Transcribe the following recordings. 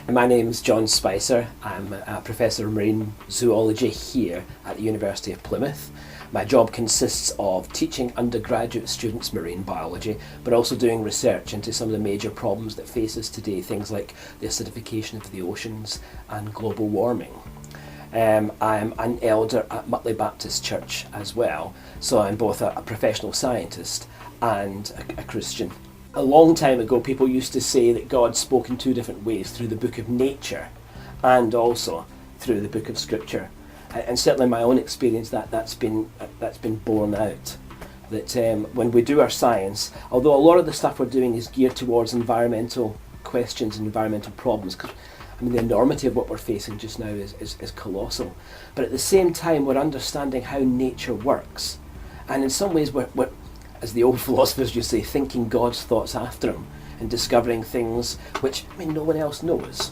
My name is John Spicer. I'm a Professor of Marine Zoology here at the University of Plymouth. My job consists of teaching undergraduate students marine biology, but also doing research into some of the major problems that face us today, things like the acidification of the oceans and global warming. I'm an elder at Mutley Baptist Church as well, so I'm both a professional scientist and a Christian. A long time ago, people used to say that God spoke in two different ways, through the book of nature and also through the book of Scripture. And certainly in my own experience, that's been borne out. That when we do our science, although a lot of the stuff we're doing is geared towards environmental questions and environmental problems, because the enormity of what we're facing just now is colossal. But at the same time, we're understanding how nature works. And in some ways, we're as the old philosophers used to say, thinking God's thoughts after him and discovering things which no one else knows.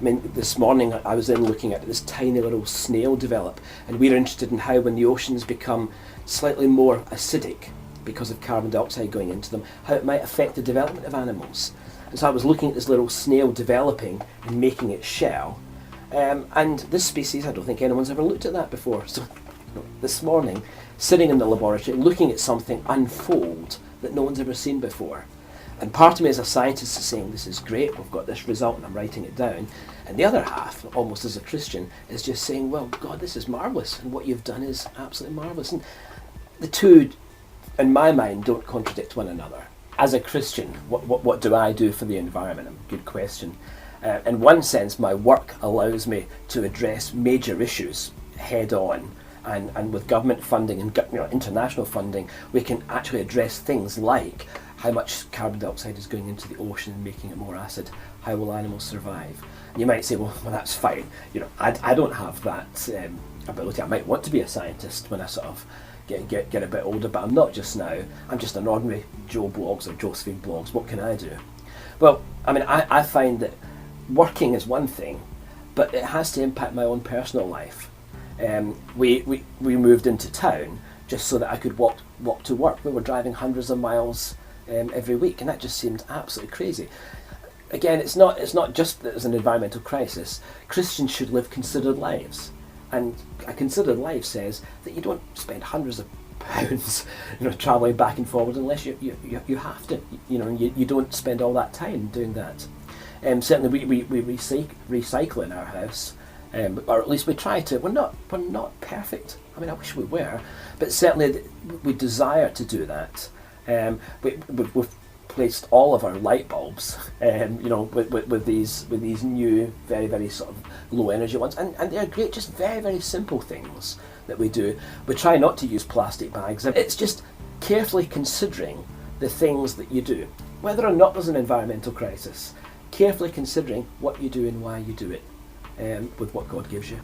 This morning I was in looking at this tiny little snail develop, and we're interested in how when the oceans become slightly more acidic because of carbon dioxide going into them, how it might affect the development of animals. And so I was looking at this little snail developing and making its shell, and this species, I don't think anyone's ever looked at that before. So this morning, sitting in the laboratory looking at something unfold that no one's ever seen before. And part of me as a scientist is saying, this is great, we've got this result and I'm writing it down. And the other half, almost as a Christian, is just saying, well, God, this is marvellous, and what you've done is absolutely marvellous. And the two, in my mind, don't contradict one another. As a Christian, what do I do for the environment? Good question. In one sense, my work allows me to address major issues head on. And with government funding and international funding, we can actually address things like how much carbon dioxide is going into the ocean and making it more acid. How will animals survive? And you might say, well, that's fine. I don't have that ability. I might want to be a scientist when I sort of get a bit older, but I'm not just now. I'm just an ordinary Joe Blogs or Josephine Blogs. What can I do? Well, I find that working is one thing, but it has to impact my own personal life. We moved into town just so that I could walk to work. We were driving hundreds of miles every week, and that just seemed absolutely crazy. Again, it's not just that there's an environmental crisis. Christians should live considered lives, and a considered life says that you don't spend hundreds of pounds travelling back and forward unless you have to. You don't spend all that time doing that. Certainly we recycle in our house. Or at least we try to. We're not perfect. I wish we were, but certainly we desire to do that. We've placed all of our light bulbs, with these new, very, very sort of low energy ones, and they're great. Just very, very simple things that we do. We try not to use plastic bags. It's just carefully considering the things that you do, whether or not there's an environmental crisis. Carefully considering what you do and why you do it. With what God gives you.